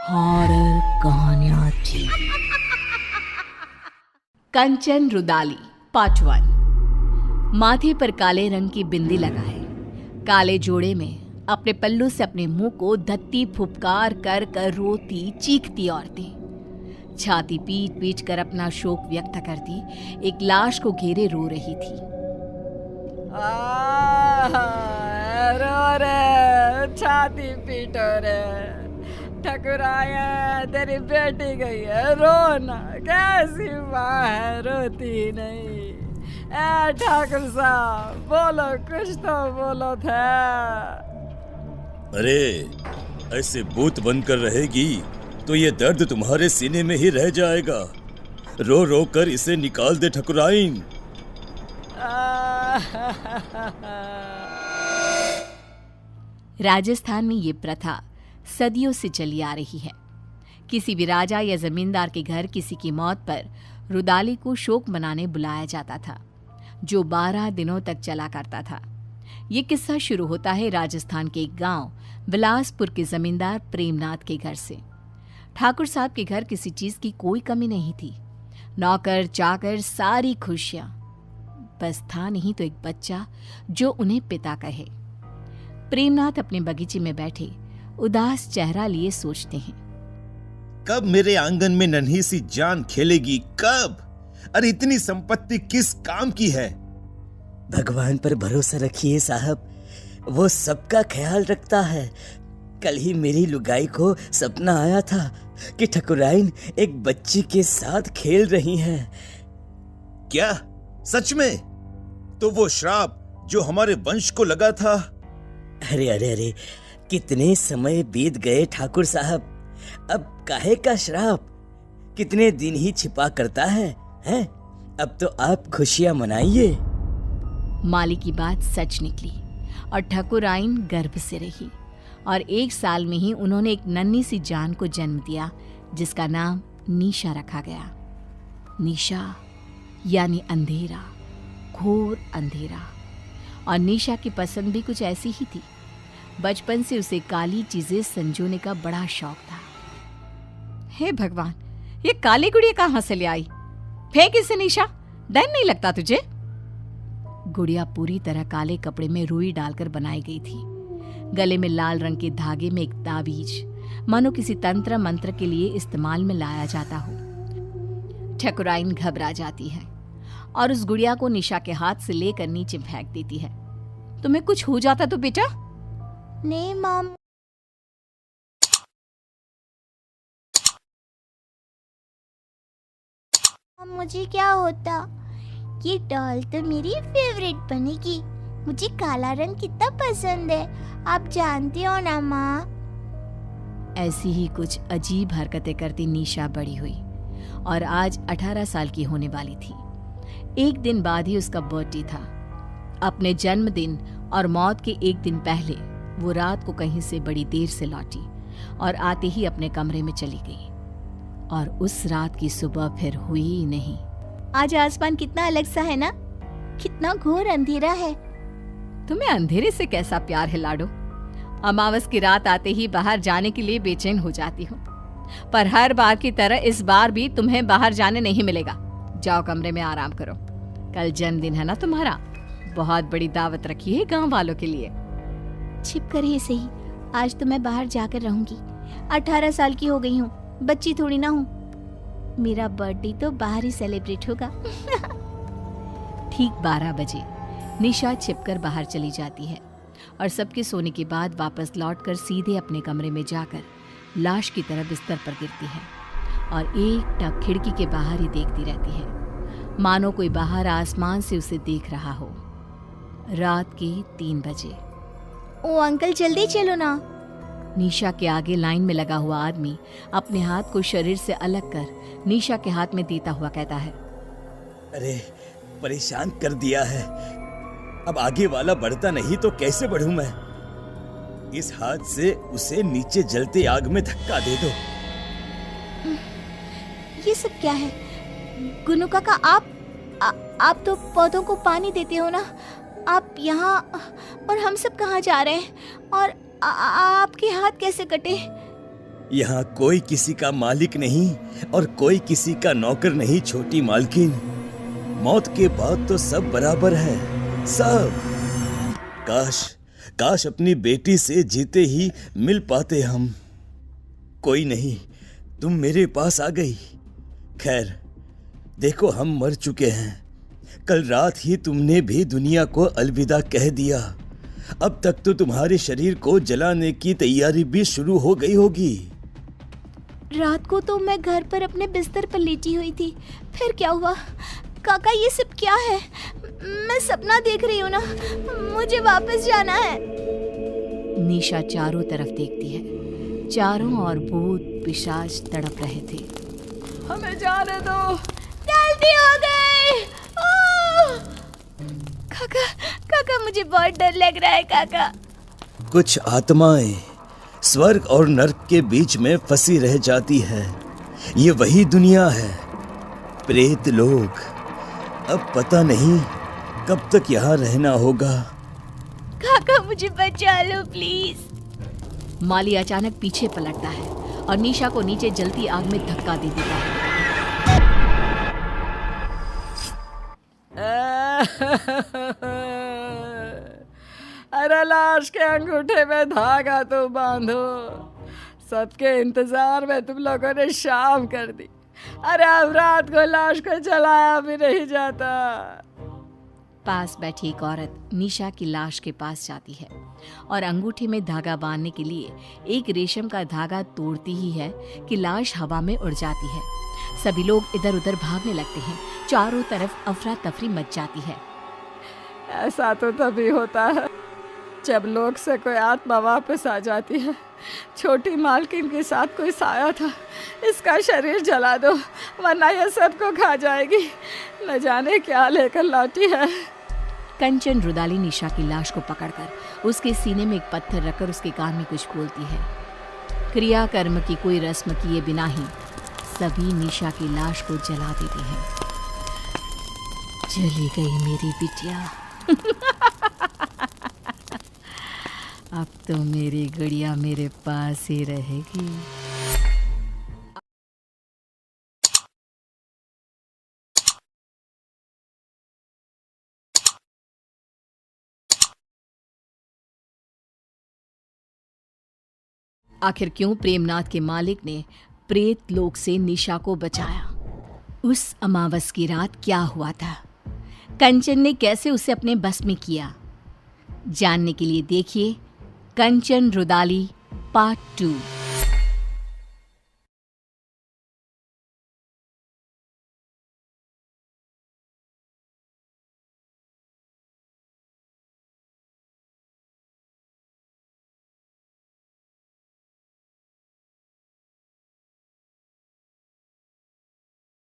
Horror कहानियां थी। कंचन rudali part 1। माथे पर काले रंग की बिंदी लगाए, काले जोड़े में अपने पल्लू से अपने मुंह को धत्ती फुफकार कर कर रोती चीखती औरतें छाती पीट पीट कर अपना शोक व्यक्त करती एक लाश को घेरे रो रही थी। रो रे, छाती पीटो रे, ठकुराया तेरी बेटी गई है, रोना कैसी माँ है रोती नहीं। ए ठाकुर साहब बोलो, कुछ तो बोलो था। अरे ऐसे बूथ बनकर रहेगी तो ये दर्द तुम्हारे सीने में ही रह जाएगा। रो रो कर इसे निकाल दे ठकुराइन। राजस्थान में ये प्रथा सदियों से चली आ रही है। किसी भी राजा या जमींदार के घर किसी की मौत पर रुदाली को शोक मनाने बुलाया जाता था, जो 12 दिनों तक चला करता था। ये किस्सा शुरू होता है राजस्थान के एक गांव बिलासपुर के जमींदार प्रेमनाथ के घर से। ठाकुर साहब के घर किसी चीज की कोई कमी नहीं थी। नौकर चाकर सारी खुशियां, बस था नहीं तो एक बच्चा जो उन्हें पिता कहे। प्रेमनाथ अपने बगीचे में बैठे उदास चेहरा लिए सोचते हैं, कब मेरे आंगन में नन्ही सी जान खेलेगी, कब? अरे इतनी संपत्ति किस काम की है? भगवान पर भरोसा रखिए साहब, वो सबका ख्याल रखता है। कल ही मेरी लुगाई को सपना आया था कि ठकुराइन एक बच्ची के साथ खेल रही हैं। क्या सच में? तो वो श्राप जो हमारे वंश को लगा था। अरे अरे अरे, कितने समय बीत गए ठाकुर साहब, अब काहे का श्राप? कितने दिन ही छिपा करता है, हैं? अब तो आप खुशियां मनाइए। माली की बात सच निकली और ठकुराइन गर्भ से रही और 1 साल में ही उन्होंने एक नन्ही सी जान को जन्म दिया, जिसका नाम निशा रखा गया। निशा यानी अंधेरा, घोर अंधेरा। और निशा की पसंद भी कुछ ऐसी ही थी। बचपन से उसे काली चीजें संजोने का बड़ा शौक था। हे भगवान, ये काली गुड़िया कहां से ले आई? फेंक इसे निशा, डर नहीं लगता तुझे? गुड़िया पूरी तरह काले कपड़े में रुई डालकर बनाई गई थी। गले में लाल रंग के धागे में एक ताबीज, मानो किसी तंत्र मंत्र के लिए इस्तेमाल में लाया जाता हो। ठकुराइन घबरा जाती है और उस गुड़िया को निशा के हाथ से लेकर नीचे फेंक देती है। तुम्हें कुछ हो जाता तो बेटा? नहीं मॉम। मुझे क्या होता? ये डॉल तो मेरी फेवरेट बनेगी। मुझे काला रंग कितना पसंद है, आप जानती हो ना माँ। ऐसी ही कुछ अजीब हरकतें करती निशा बड़ी हुई और आज 18 साल की होने वाली थी। एक दिन बाद ही उसका बर्थडे था। अपने जन्मदिन और मौत के एक दिन पहले वो रात को कहीं से बड़ी देर से लौटी और आते ही अपने कमरे में चली गई। और उस रात की सुबह फिर हुई ही नहीं। आज आसमान कितना अलग सा है ना, कितना घोर अंधेरा है। तुम्हें अंधेरे से कैसा प्यार है लाडो? अमावस की रात आते ही बाहर जाने के लिए बेचैन हो जाती हूँ, पर हर बार की तरह इस बार भी तुम्हें बाहर जाने नहीं मिलेगा। जाओ कमरे में आराम करो। कल जन्मदिन है ना तुम्हारा, बहुत बड़ी दावत रखी है गांव वालों के लिए। छिप कर ही सही, आज तो मैं बाहर जाकर रहूंगी। 18 साल की हो गई हूँ, बच्ची थोड़ी ना हूँ। मेरा बर्थडे तो बाहर ही सेलिब्रेट होगा। ठीक 12 बजे निशा छिपकर बाहर चली जाती है और सबके सोने के बाद वापस लौटकर सीधे अपने कमरे में जाकर लाश की तरह बिस्तर पर गिरती है और एक टक खिड़की के बाहर ही देखती रहती है, मानो कोई बाहर आसमान से उसे देख रहा हो। रात के 3 बजे। ओ अंकल, जल्दी चलो ना। निशा के आगे लाइन में लगा हुआ आदमी अपने हाथ को शरीर से अलग कर निशा के हाथ में देता हुआ कहता है, अरे परेशान कर दिया है, अब आगे वाला बढ़ता नहीं तो कैसे बढ़ूं मैं? इस हाथ से उसे नीचे जलते आग में धक्का दे दो। ये सब क्या है? गुनु काका, आप तो पौधों को पानी देते हो ना, आप यहाँ और हम सब कहाँ जा रहे हैं? और आपके हाथ कैसे कटे? यहाँ कोई किसी का मालिक नहीं और कोई किसी का नौकर नहीं छोटी मालकिन। मौत के बाद तो सब बराबर है, सब। काश अपनी बेटी से जीते ही मिल पाते हम। कोई नहीं, तुम मेरे पास आ गई। खैर, देखो हम मर चुके हैं। कल रात ही तुमने भी दुनिया को अलविदा कह दिया। अब तक तो तुम्हारे शरीर को जलाने की तैयारी भी शुरू हो गई होगी। रात को तो मैं घर पर अपने बिस्तर पर लेटी हुई थी, फिर क्या हुआ? काका, ये सब क्या है? मैं सपना देख रही हूँ ना, मुझे वापस जाना है। निशा चारों तरफ देखती है। चारों ओर भूत पिशाच तड़प रहे थे। हमें जाने दो। गलती हो गई। काका, मुझे बहुत डर लग रहा है काका। कुछ आत्माएं स्वर्ग और नर्क के बीच में फंसी रह जाती है। ये वही दुनिया है, प्रेत लोग। अब पता नहीं कब तक यहाँ रहना होगा। काका, मुझे बचा लो प्लीज। माली अचानक पीछे पलटता है और निशा को नीचे जलती आग में धक्का दे देता है। अरे लाश के अंगूठे में धागा तो बांधो। सबके इंतजार में तुम लोगों ने शाम कर दी। अरे अब रात को लाश को जलाया भी नहीं जाता। पास बैठी एक औरत निशा की लाश के पास जाती है और अंगूठे में धागा बांधने के लिए एक रेशम का धागा तोड़ती ही है कि लाश हवा में उड़ जाती है। सभी लोग इधर उधर भागने लगते हैं। चारों तरफ अफरा तफरी मच जाती है। ऐसा तो तभी होता है जब लोग से कोई आत्मा वापस आ जाती है। छोटी मालकिन के साथ कोई साया था। इसका शरीर जला दो वरना यह सबको खा जाएगी। न जाने क्या लेकर लौटी है। कंचन रुदाली निशा की लाश को पकड़कर उसके सीने में एक पत्थर रखकर उसके कान में कुछ बोलती है। क्रिया कर्म की कोई रस्म किए बिना ही सभी निशा की लाश को जला देते हैं। चली गई मेरी बिटिया। अब तो मेरी गुड़िया मेरे पास ही रहेगी। आखिर क्यों प्रेमनाथ के मालिक ने प्रेत लोक से निशा को बचाया? उस अमावस की रात क्या हुआ था? कंचन ने कैसे उसे अपने बस में किया? जानने के लिए देखिए कंचन रुदाली पार्ट 2।